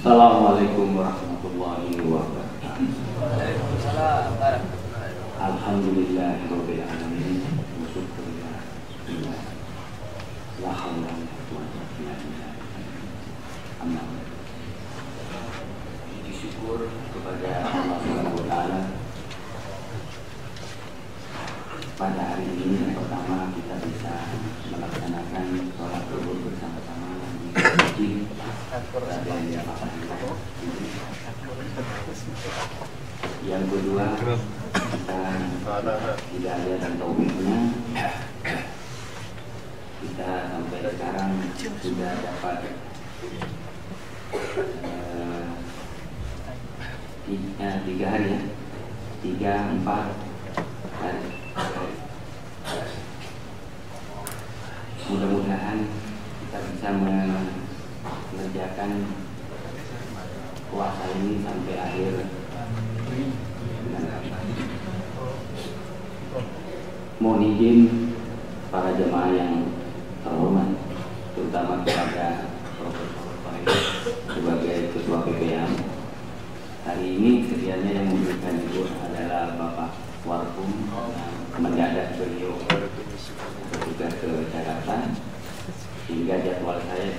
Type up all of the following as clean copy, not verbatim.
Assalamualaikum warahmatullahi wabarakatuh. Alhamdulillahirabbil alamin. Syukurlah. La haula wa la quwwata illa billah. Amma. Puji syukur kepada Allah Subhanahu wa taala. Pada hari ini yang pertama kita bisa melaksanakan sholat zuhur bersama-sama di masjid. Yang kedua, kita hidayah dan taufiknya, kita sampai sekarang sudah dapat 3 hari ya, 3-4 hari. Mudah-mudahan kita bisa mengerjakan puasa ini sampai akhir. Mohon izin para jemaah yang terhormat, terutama kepada Profesor Farid sebagai Ketua PPM. Hari ini sedianya yang memberikan itu adalah Bapak Warkum yang mendadak beliau bertugas ke Jakarta, sehingga jadwal saya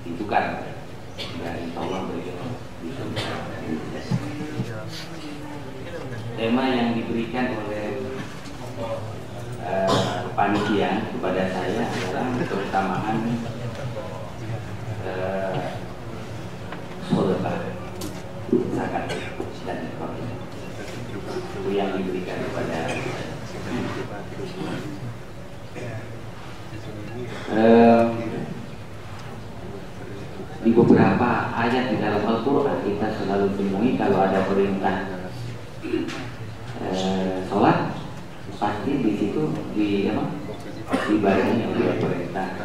ditukar. Dan insya Allah beliau bisa. Tema yang diberikan oleh panitia kepada saya adalah keutamaan sedekah, zakat dan infak. Itu yang diberikan kepada di beberapa ayat di dalam Al-Quran kita selalu temui kalau ada perintah sholat, pasti di situ dibarengi oleh perintah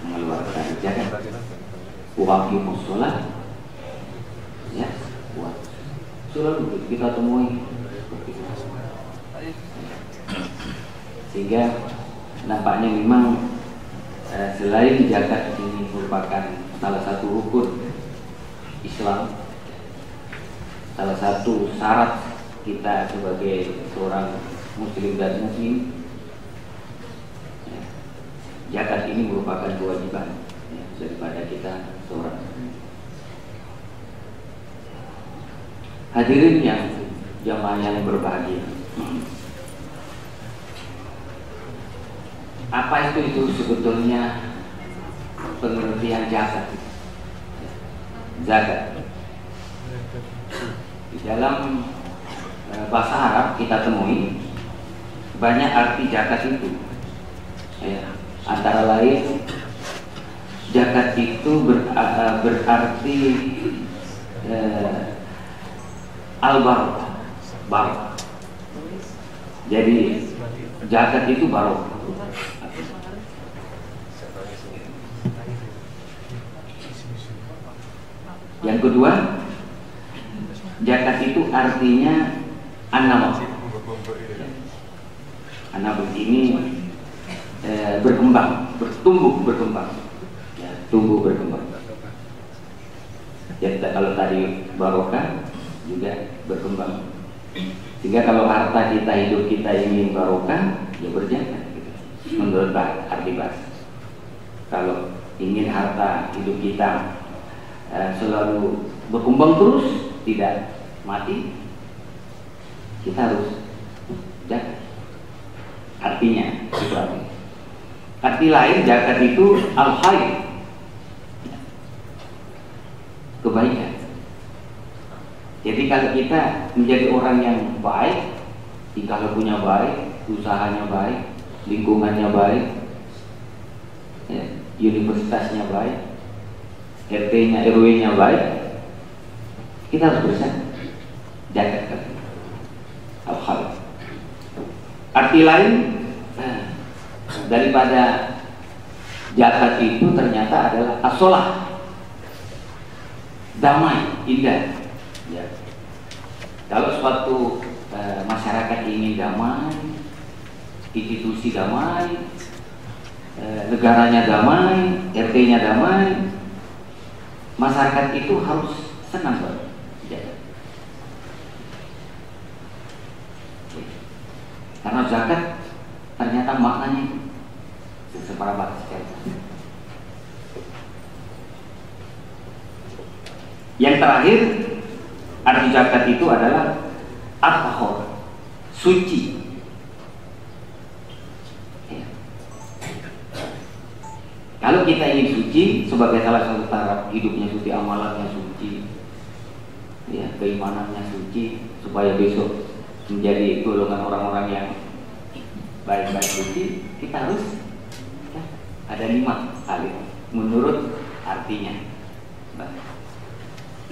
mengeluarkan zakat. Waqimus sholat, ya, selalu kita temui. Sehingga nampaknya memang selain zakat ini merupakan salah satu rukun Islam, salah satu syarat kita sebagai seorang muslim dan muslim, zakat ini merupakan kewajiban daripada kita seorang. Hadirin yang jamaah yang berbahagia, apa itu sebetulnya pengertian zakat? Zakat di dalam bahasa Arab kita temui banyak arti zakat itu. Antara lain zakat itu berarti al-barakah. Jadi zakat itu barokah. Yang kedua, zakat itu artinya an-nama. An-nama ini berkembang, berkembang. Ya, tumbuh berkembang. Jadi kalau tadi barokah juga berkembang. Sehingga kalau harta kita, hidup kita ingin barokah, ya berzakat. Menurut arti bahasa. Kalau ingin harta hidup kita selalu berkembang terus, tidak mati, kita harus zakat. Artinya itu arti lain zakat itu al-khair, kebaikan. Jadi kalau kita menjadi orang yang baik, tingkah lakunya baik, usahanya baik, lingkungannya baik, universitasnya baik, RT-nya, RW-nya baik, kita harus berusaha zakat. Al-khair. Arti lain daripada zakat itu ternyata adalah as-shalah, damai, indah. Ya. Kalau suatu masyarakat ingin damai, institusi damai, negaranya damai, RT-nya damai, masyarakat itu harus senang berzakat. Karena zakat ternyata maknanya itu seperempat sekali. Yang terakhir, arti zakat itu adalah at-tahor, suci. Ya. Kalau kita ingin suci sebagai salah satu taraf hidupnya suci, amalannya suci, ya, keimanannya suci, supaya besok menjadi golongan orang-orang yang baik-baik suci, kita harus ya, ada 5 hal menurut artinya.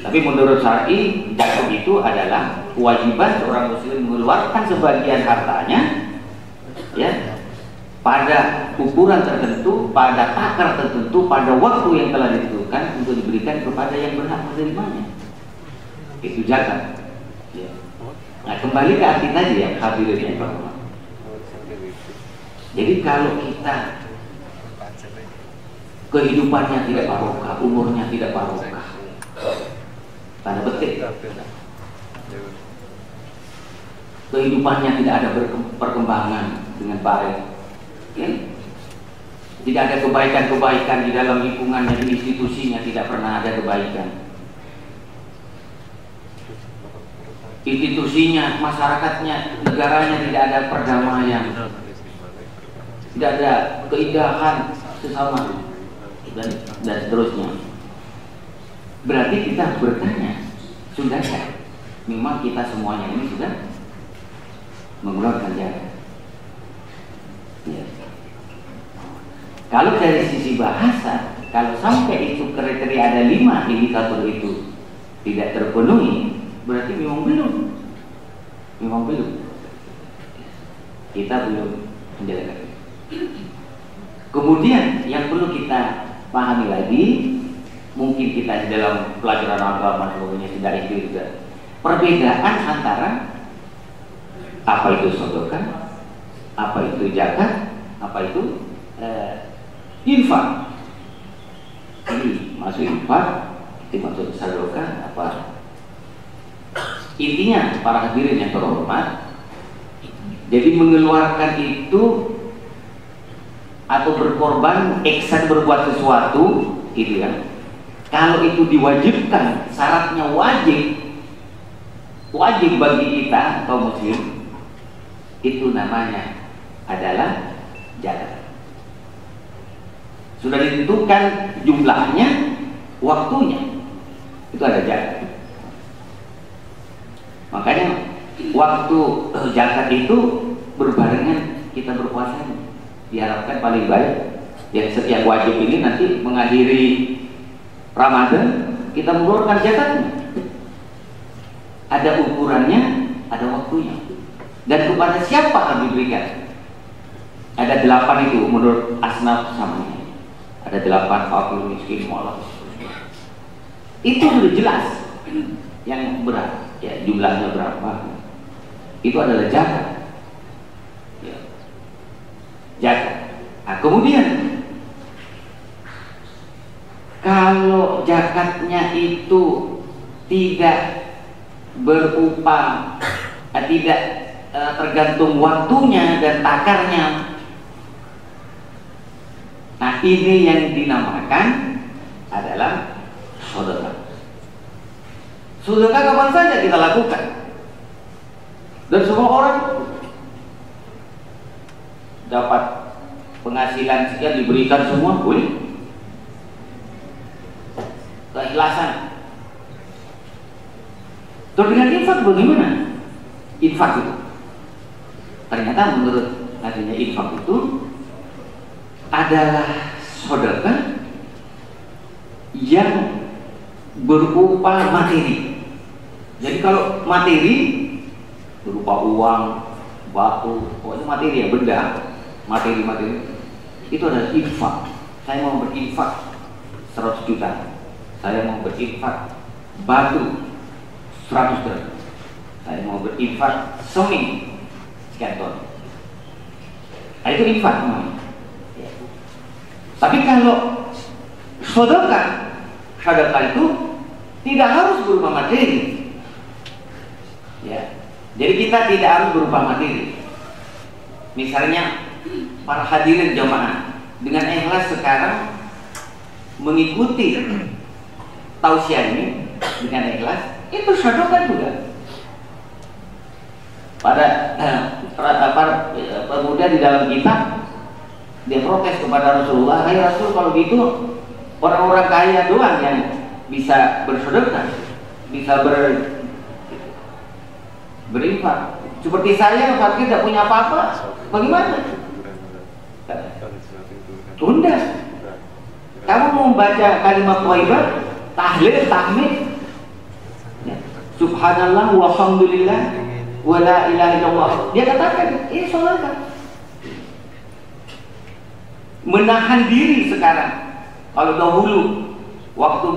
Tapi menurut syar'i, zakat itu adalah kewajiban seorang muslim mengeluarkan sebagian hartanya ya pada ukuran tertentu, pada takar tertentu, pada waktu yang telah ditentukan untuk diberikan kepada yang berhak menerimanya. Itu zakat. Ya. Nah, kembali ke arti tadi ya, hadirin yang berhormat. Jadi kalau kita kehidupannya tidak barokah, umurnya tidak barokah, tanda petik, kehidupannya tidak ada perkembangan dengan baik, ya? Tidak ada kebaikan-kebaikan di dalam lingkungannya, di institusinya tidak pernah ada kebaikan, institusinya, masyarakatnya, negaranya tidak ada perdamaian, tidak ada keindahan sesama, dan seterusnya. Berarti kita bertanya, sudahkah memang kita semuanya ini sudah mengeluarkan zakat? Ya. Kalau dari sisi bahasa, kalau sampai itu kriteria ada 5 indikator itu tidak terpenuhi, berarti memang belum. Kita belum menjalankan. Kemudian yang perlu kita pahami lagi, mungkin kita di dalam pelajaran agama sebagainya tidak itu juga, perbedaan antara apa itu sedekah, apa itu zakat, apa itu infak. Ini masuk infak, itu masuk sedekah, apa? Intinya para hadirin yang terhormat, jadi mengeluarkan itu atau berkorban, eksan berbuat sesuatu, gitu ya. Kalau itu diwajibkan, syaratnya wajib bagi kita kaum muslim, itu namanya adalah zakat. Sudah ditentukan jumlahnya, waktunya, itu ada zakat. Makanya waktu zakat itu berbarengan kita berpuasa, diharapkan paling baik. Yang setiap wajib ini nanti mengakhiri Ramadan, kita mengeluarkan zakatnya. Ada ukurannya, ada waktunya. Dan kepada siapa akan diberikan? Ada 8 itu menurut asnaf samanya. Ada 8 fakir miskin mualaf. Itu sudah jelas yang berat, ya, jumlahnya berapa. Itu adalah zakat. Ya. Zakat. Nah, kemudian kalau zakatnya itu tidak berupa tidak tergantung waktunya dan takarnya, nah ini yang dinamakan adalah sedekah. Sedekah kapan saja kita lakukan, dan semua orang dapat penghasilan sekian diberikan semua, boleh. Keikhlasan. Terus dengan infak bagaimana? Infak itu ternyata menurut adanya infak itu adalah sedekah yang berupa materi. Jadi kalau materi berupa uang, batu, pokoknya materi ya, benda, materi itu adalah infak. Saya mau berinfak 100 juta. Saya mau berinfak batu 100 ton. Saya mau berinfak semen sekian ton. Nah, itu infak namanya. Tapi kalau sedekah sedekah itu tidak harus berupa materi. Ya. Jadi kita tidak harus berupa materi. Misalnya para hadirin jamaah dengan ikhlas sekarang mengikuti tausiah ini dengan ikhlas, itu sedekah juga. Pada pemuda di dalam kitab dia protes kepada Rasulullah, "Hai Rasul, kalau gitu orang-orang kaya doang yang bisa bersedekah, bisa berinfak. Seperti saya, fakir tidak punya apa-apa, bagaimana?" Tunda. Kamu mau membaca kalimat thayyibah, tahlil, tahmid, ya. Subhanallah walhamdulillah wala ilaha illallah. Dia katakan, ini sholat. Menahan diri sekarang. Kalau dahulu waktu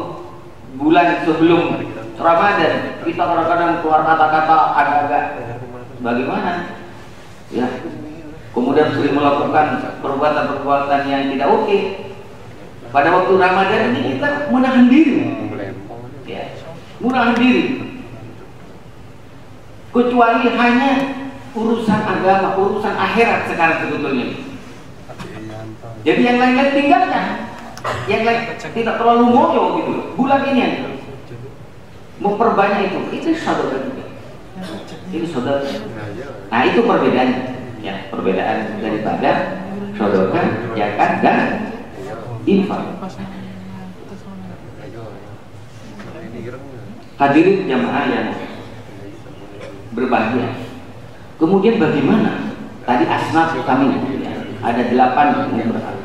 bulan sebelum Ramadan kita kadang-kadang keluar kata-kata agak-agak bagaimana, ya. Kemudian sering melakukan perbuatan-perbuatan yang tidak oke. Pada waktu Ramadan ini kita menahan diri, ya, menahan diri. Kecuali hanya urusan agama, urusan akhirat sekarang sebetulnya. Jadi yang lain-lain tinggalkan, yang lain tidak terlalu ngoyo gitu. Bulan ini aja memperbanyak itu saudara juga. Ini saudara. Nah itu perbedaannya, ya, perbedaan daripada saudara, zakat dan infak. Hadirin jamaah yang berbahagia. Kemudian bagaimana? Tadi asnaf kami ya, ada 8 yang berhak.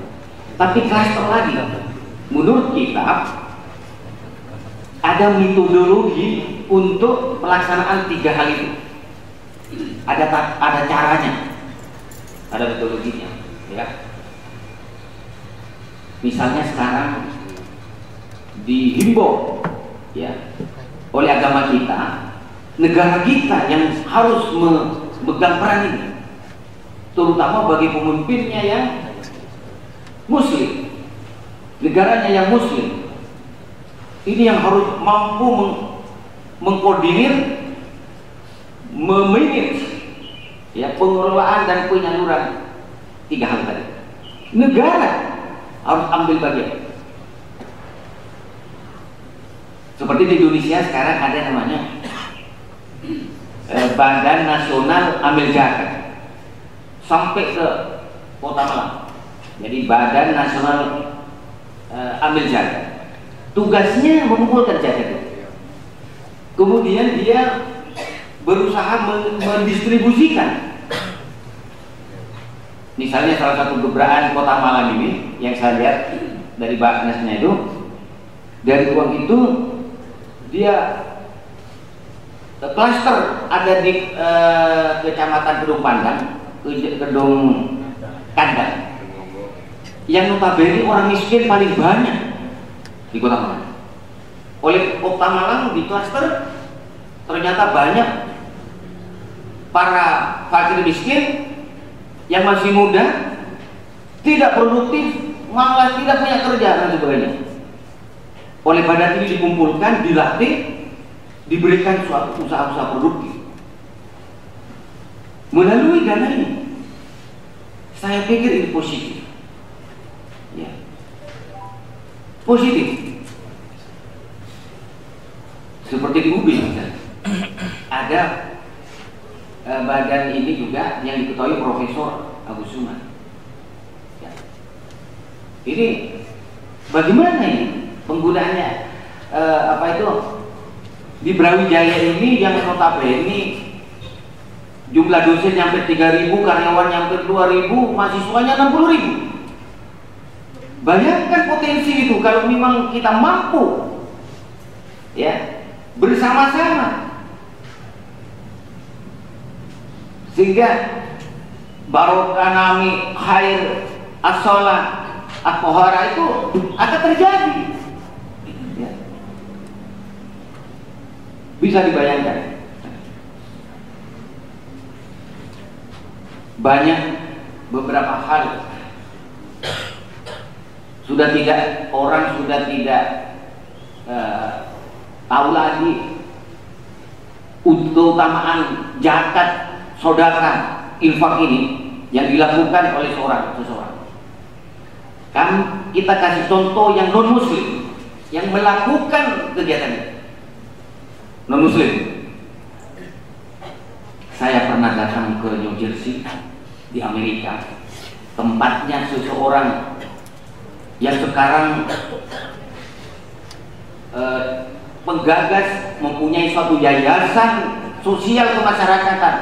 Tapi klaster lagi. Menurut kitab ada metodologi untuk pelaksanaan 3 hal itu. Ada caranya. Ada metodologinya, ya. Misalnya sekarang dihimbau ya oleh agama kita, negara kita yang harus memegang peran ini, terutama bagi pemimpinnya yang muslim, negaranya yang muslim. Ini yang harus mampu mengkoordinir, memanage ya pengelolaan dan penyaluran 3 hal tadi. Negara harus ambil bagian. Seperti di Indonesia sekarang ada namanya Badan Nasional Amil Zakat sampai ke Kota Malang. Jadi Badan Nasional Amil Zakat tugasnya mengumpulkan zakat. Kemudian dia berusaha mendistribusikan. Misalnya salah satu gebrakan Kota Malang ini yang saya lihat dari Baknasnya itu, dari uang itu dia klaster ada di Kecamatan Kedung Pandang, Kedung Kandang, yang notabene orang miskin paling banyak di Kota Malang. Oleh Kota Malang di klaster ternyata banyak para fakir miskin yang masih muda, tidak produktif, malah tidak punya kerja dan sebagainya. Oleh badan ini dikumpulkan, dilatih, diberikan suatu usaha-usaha produktif. Melalui dana ini, saya pikir ini positif, ya. Positif. Seperti di UB misalnya, ada badan ini juga yang diketuai Profesor Agus Suman. Ya. Ini bagaimana ini penggunaannya? Apa itu? Di Brawijaya ini yang notabene jumlah dosen nyampe 3.000, karyawan nyampe 2.000, mahasiswanya 60.000. Bayangkan potensi itu kalau memang kita mampu ya bersama-sama, sehingga barokah nami khair as-shalah at-tahara itu akan terjadi ya. Bisa dibayangkan banyak beberapa hal orang sudah tidak tahu lagi keutamaan zakat, sedekah, infak ini yang dilakukan oleh seseorang. Kita kasih contoh yang non muslim yang melakukan kegiatan ini. Non muslim. Saya pernah datang ke New Jersey di Amerika, tempatnya seseorang yang sekarang penggagas mempunyai suatu yayasan sosial kemasyarakatan.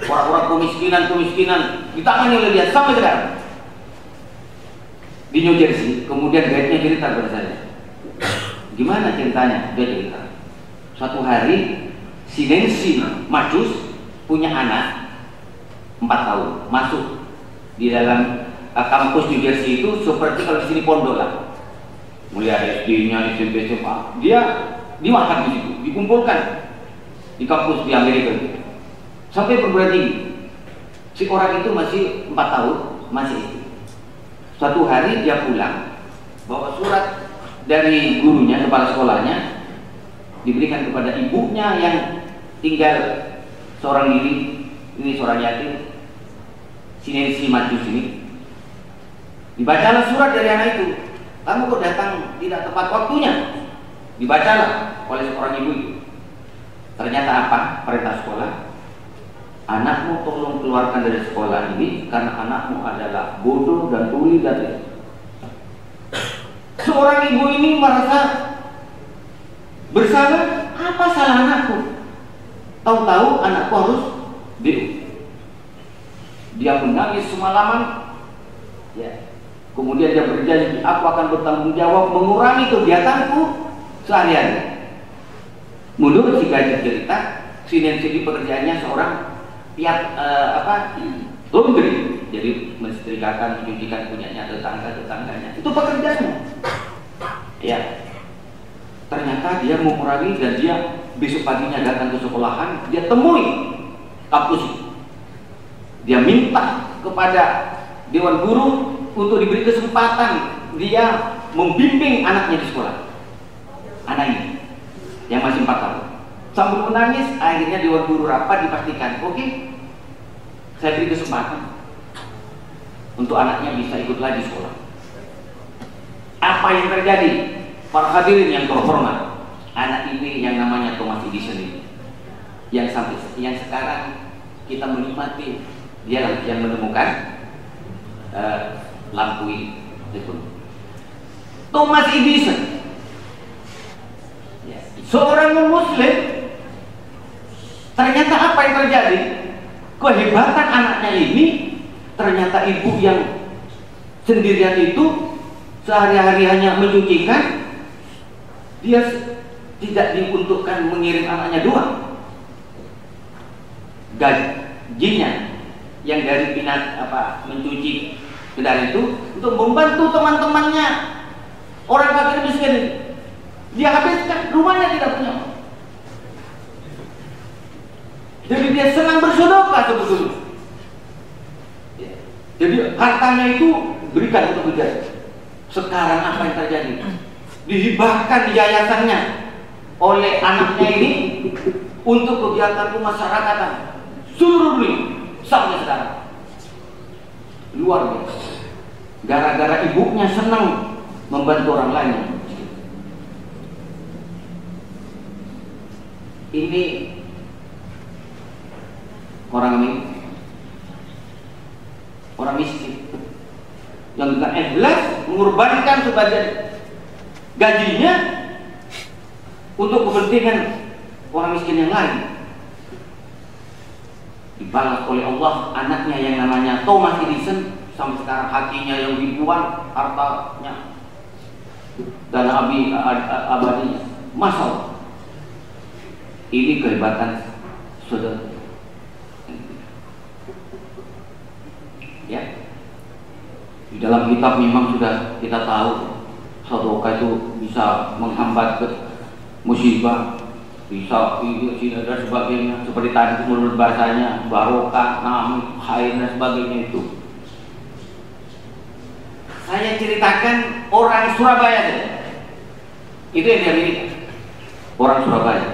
Orang-orang kemiskinan ditangani oleh dia sampai sekarang di New Jersey. Kemudian guide-nya cerita kepada saya, gimana ceritanya? Dia cerita, suatu hari si Nancy Majus punya anak 4 tahun masuk di dalam kampus New Jersey itu seperti kalau di sini pondok lah, mulai SD-nya, SMP, SMA, dia dimakan di situ, dikumpulkan di kampus di Amerika itu sampai perguruan tinggi. Si orang itu masih 4 tahun, masih SD. Suatu hari dia pulang bawa surat dari gurunya, kepala sekolahnya, diberikan kepada ibunya yang tinggal seorang diri, ini seorang yatim, si Nancy Majus ini. Dibacalah surat dari anak itu. Kamu kok datang tidak tepat waktunya? Dibacalah oleh seorang ibu itu. Ternyata apa? Perintah sekolah, anakmu tolong keluarkan dari sekolah ini karena anakmu adalah bodoh dan tuli dan seorang ibu ini merasa bersalah. Apa salah anakku? Tahu-tahu anakku harus dia menangis semalaman, ya. Kemudian dia berjanji, aku akan bertanggung jawab mengurangi kegiatanku sehari-hari. Menurut si gadis cerita, si Nancy ini pekerjaannya seorang laundry, jadi mensetrikakan, mencucikan punyanya tetangganya. Itu pekerjaannya. Ya. Ternyata dia mengurangi dan dia besok paginya datang ke sekolahan, dia temui kampus. Dia minta kepada dewan guru untuk diberi kesempatan dia membimbing anaknya di sekolah. Anak ini yang masih 4 tahun. Sambil menangis, akhirnya dewan guru rapat dipastikan, oke, saya beri kesempatan untuk anaknya bisa ikut lagi sekolah. Apa yang terjadi? Para hadirin yang terhormat, anak ini yang namanya Thomas Edison ini, yang sekarang kita menikmati, dia yang menemukan lampu ini. Thomas Edison, seorang non-muslim. Ternyata apa yang terjadi? Kehebatan anaknya ini, ternyata ibu yang sendirian itu sehari-hari hanya mencucikan, dia tidak diuntukkan mengirim anaknya doang. Gajinya yang dari mencuci kendaraan itu untuk membantu teman-temannya orang fakir miskin ini. Dia habiskan, rumahnya tidak punya. Jadi dia senang bersedekah sebetulnya. Jadi hartanya itu berikan untuk berjaya. Sekarang apa yang terjadi? Dihibahkan yayasannya oleh anaknya ini untuk kegiatan kemasyarakatan seluruh dunia sampai sekarang. Luar biasa. Gara-gara ibunya senang membantu orang lain. Ini orang miskin yang tidak ikhlas mengorbankan sebagian gajinya untuk kepentingan orang miskin yang lain. Dibalas oleh Allah anaknya yang namanya Thomas Edison, sampai sekarang hakinya yang ribuan, hartanya dan abadinya. Masya Allah, ini kehebatan saudara. Ya, di dalam kitab memang sudah kita tahu sedekah itu bisa menghambat musibah, bisa dan sebagainya. Seperti tadi menurut bahasanya barokah, naam, khair dan sebagainya itu. Saya ceritakan orang Surabaya saja. Itu yang dia miliki, orang Surabaya.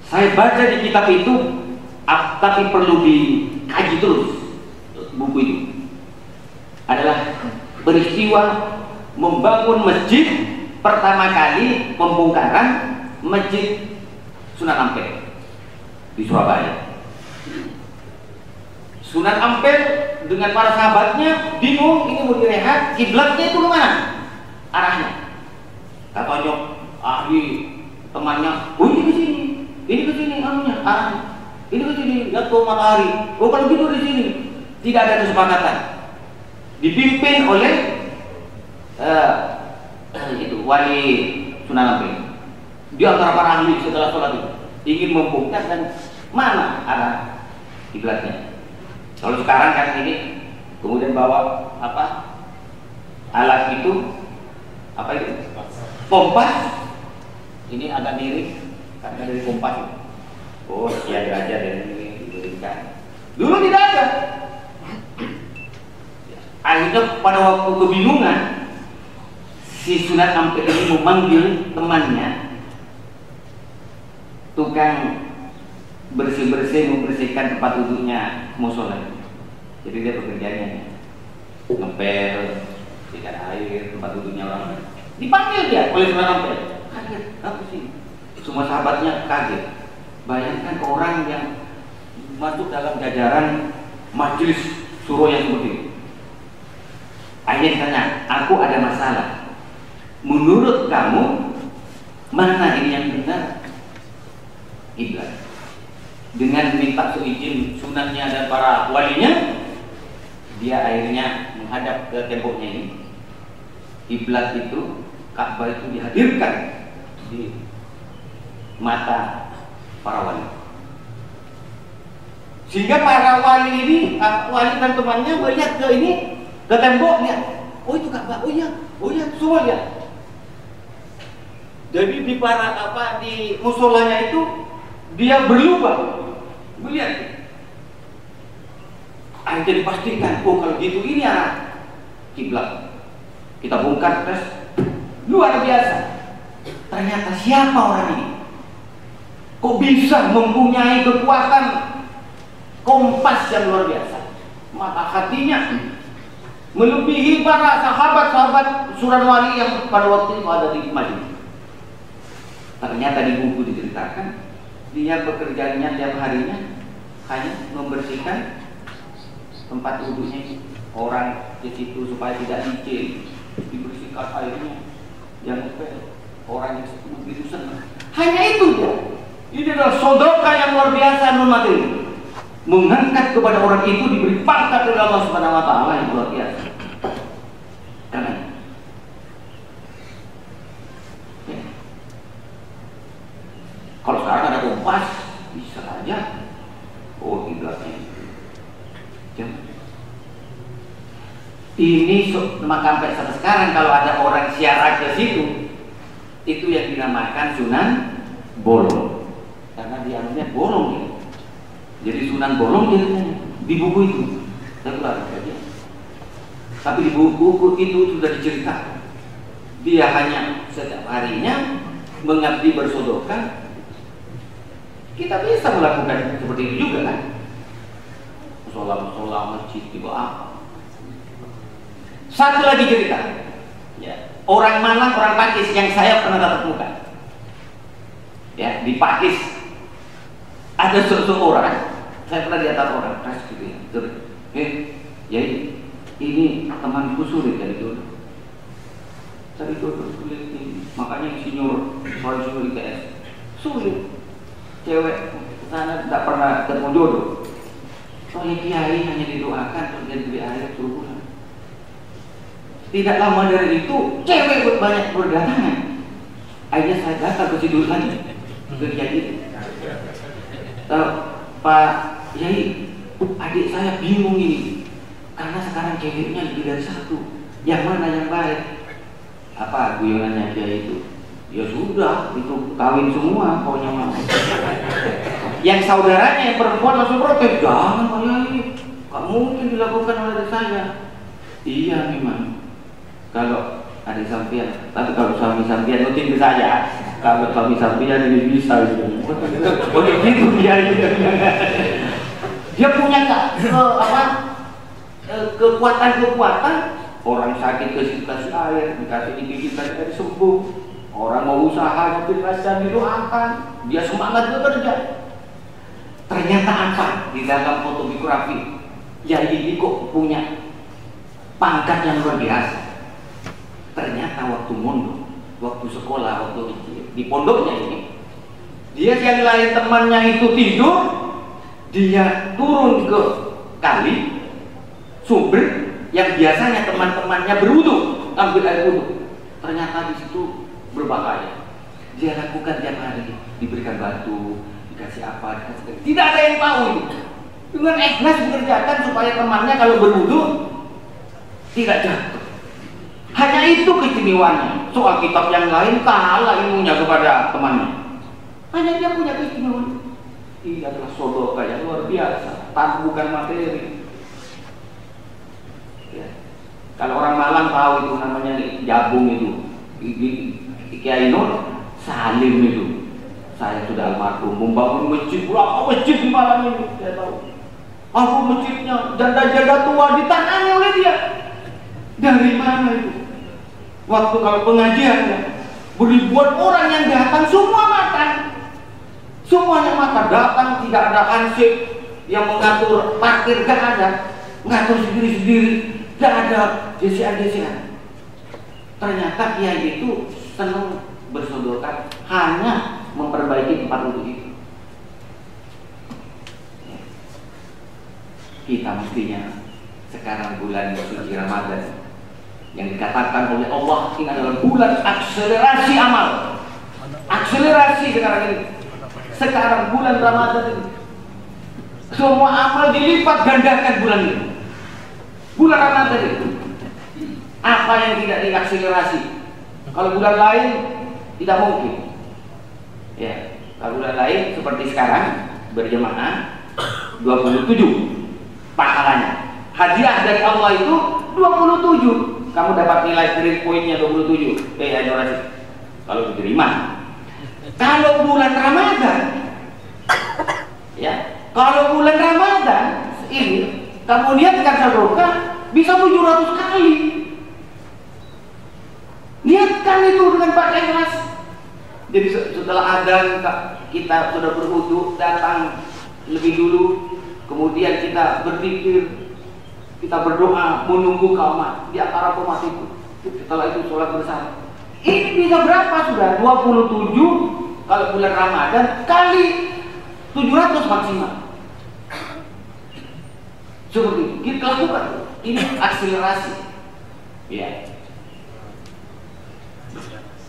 Saya baca di kitab itu, tapi perlu dikaji terus buku itu. Adalah peristiwa membangun masjid pertama kali, pembongkaran masjid Sunan Ampel di Surabaya. Sunan Ampel dengan para sahabatnya bingung, ini mau direhat, kiblatnya itu kemana arahnya? Katanya ahli temannya, oh ini ke sini anunya arahnya, ini ke sini jatuh matahari. Oh kalau gitu di sini. Tidak ada kesepakatan. Dipimpin oleh itu wali Sunan Ampel. Di antara para ahli setelah sholat itu ingin membongkar dan mana arah kiblatnya. Kalau sekarang kan ini kemudian bawa apa alat itu, apa itu, kompas. Ini agak miring karena dari kompas itu. Oh sekian derajat dari ini diberikan. Dulu tidak ada. Akhirnya pada waktu kebingungan, si Sunan Ampel ini memanggil temannya, tukang membersihkan tempat duduknya musola. Jadi dia pekerjaannya ngepel, bersihkan air tempat duduknya orang. Dipanggil dia oleh Sunan Ampel. Kaget, apa sih? Semua sahabatnya kaget. Bayangkan orang yang masuk dalam jajaran majelis suro yang seperti itu. Akhirnya ditanya, aku ada masalah. Menurut kamu mana ini yang benar? Kiblat. Dengan minta seizin sunannya dan para walinya, dia akhirnya menghadap ke temboknya ini. Kiblat itu, Ka'bah itu dihadirkan di mata para wali. Sehingga para wali ini, wali dan temannya melihat ke ini, ke temboknya. Oh itu Ka'bah, oh iya, semua lihat. Jadi di para di musolanya itu dia berlubang melihat. Akhirnya dipastikan, oh kalau gitu ini arah kiblat. Kita bongkar terus, luar biasa. Ternyata siapa orang ini? Kok bisa mempunyai kekuatan kompas yang luar biasa? Mata hatinya melebihi para sahabat-sahabat Sunan Wali yang pada waktu itu ada di Madinah. Ternyata di buku diceritakan dia pekerjaannya tiap harinya hanya membersihkan tempat duduknya orang di situ supaya tidak licin, dibersihkan airnya, yang orang yang begitu senang. Hanya itu dia. Ini adalah sedekah yang luar biasa non materi. Mengangkat kepada orang itu diberi pangkat oleh Allah Subhanahu wa taala yang luar biasa. Karena kalau sekarang ada kompas, bisa aja. Oh, kiblatnya itu. Ini maka sampai sekarang kalau ada orang siaran ke situ, itu yang dinamakan Sunan Bolong. Karena diamnya bolong ya. Jadi Sunan Bolong jadinya di buku itu. Saya keluar saja. Tapi di buku itu sudah diceritakan. Dia hanya setiap harinya mengabdi bersedekah. Kita bisa melakukan seperti itu juga kan? Musola masjid itu apa? Satu lagi cerita. Ya. Orang Malang, orang Pakis yang saya pernah tatap muka. Ya, di Pakis ada seseorang, saya pernah lihat orang kas gitu ya. Ya ini temanku sulit dari dulu. Dari dulu sulit ini. Makanya insinyur ITS sulit. Cewek sana tidak pernah ketemu jodoh. Oleh kiai hanya didoakan terus jadi beli air suruh pulang. Tidak lama dari itu cewek banyak berdatangan. Akhirnya saya datang ke situ lagi ke kiai itu. Pak Yai, adik saya bingung ini karena sekarang ceweknya lebih dari satu. Yang mana yang baik? Apa guyonannya kiai itu? Ya sudah, itu kawin semua pokoknya mau. Yang saudaranya yang perempuan langsung protes, jangan Pak Yai, gak mungkin dilakukan oleh saya. Iya memang. Kalau adik sampean. Tapi kalau suami sampean nutin ke saya. Kalau suami sampean ini bisa gitu. Oh gitu dia gitu. Dia punya kekuatan-kekuatan. Orang sakit kasih air, dikasih dikit kasih air sembuh. Orang mau usaha dikasih didoakan, dia semangat bekerja. Ternyata apa di dalam fotografi? Ya ini kok punya pangkat yang luar biasa. Ternyata waktu mondok, waktu sekolah, waktu di pondoknya ini, dia yang lain temannya itu tidur, dia turun ke kali sumber yang biasanya teman-temannya berwudu, ambil air wudu. Ternyata di situ berbahaya. Dia lakukan tiap hari, diberikan batu, dikasih apa, dikasih. Tidak ada yang tahu itu. Dengan ikhlas mengerjakan supaya temannya kalau berwudu tidak jatuh. Hanya itu keistimewaannya. Soal kitab yang lain kalah ilmunya kepada temannya. Hanya dia punya keistimewaan. Ini adalah sedekah yang luar biasa, tanpa bukan materi. Ya. Kalau orang Malang tahu itu namanya jabung itu. Kiai Nur Salim itu, saya sudah almarhum membangun masjid, berapa masjid di Malang ini saya tahu. Aku masjidnya janda-janda tua ditangani oleh dia. Dari mana itu? Waktu kalau pengajiannya beribuan orang yang datang semua makan, semuanya makan. Datang tidak ada hansip yang mengatur parkir, gak ada, ngatur sendiri-sendiri, gak ada desian-desian. Ternyata kiai itu senang bersedekah, hanya memperbaiki tempat wudhu itu. Kita mestinya sekarang bulan suci Ramadan yang dikatakan oleh Allah ini adalah bulan akselerasi amal. Akselerasi sekarang ini. Sekarang bulan Ramadan ini semua amal dilipat gandakan bulan ini. Bulan Ramadan itu apa yang tidak diakselerasi? Kalau bulan lain tidak mungkin. Ya, kalau bulan lain seperti sekarang berjemaah 27 pahalanya. Hadiah dari Allah itu 27. Kamu dapat nilai grade poinnya 27. Adorasi. Kalau diterima. Kalau bulan Ramadan, ya, kalau bulan Ramadan ini kamu niatkan sedekah bisa 700 kali. Niatkan itu dengan pakai ikhlas. Jadi setelah adzan kita sudah berwudu, datang lebih dulu, kemudian kita berzikir, kita berdoa, menunggu kaumat di antara umat itu. Setelah itu sholat bersama. Ini bisa berapa sudah? 27 kalau bulan Ramadan kali 700 maksimal. Seperti itu kita lakukan. Ini akselerasi. Ya.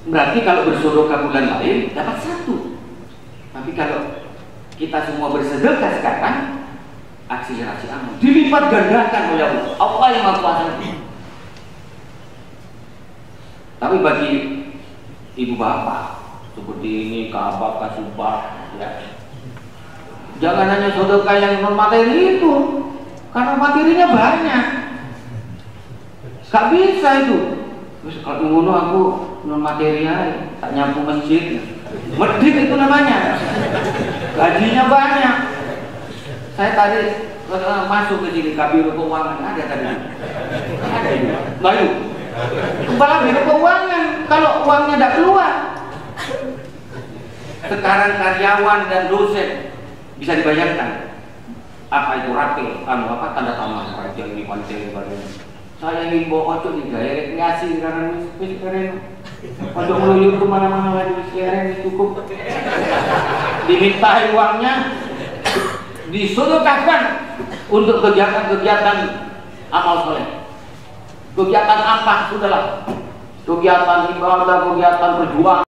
Berarti kalau bersedekah bulan lain dapat 1. Tapi kalau kita semua bersedekah sekarang, akselerasi amal dilipat gandakan oleh Allah. Allah yang Maha Kuasa. Tapi bagi ibu bapak seperti ini, kabak, kasubah, ya, jangan hanya sedekah yang non materi itu, karena materinya banyak. Gak bisa itu. Terus kalau ngono aku non materi aja, tak nyapu masjid. Medit itu namanya. Gajinya banyak. Saya tadi masuk ke sini Kabiro Keuangan, ada tadi. Ada itu. Lalu kepala biro keuangan, kalau uangnya tidak keluar. Sekarang karyawan dan dosen bisa dibayarkan. Apa itu rapil? Tanda tangan raja ini pantai badan. Saya ingin bawa ojo di gaya rekreasi karena keren. Untuk meluyur kemana-mana lagi keren cukup. Dimintai uangnya, disedekahkan untuk kegiatan-kegiatan amal soleh. Kegiatan apa? Sudahlah. Kegiatan ibadah, kegiatan berjuang.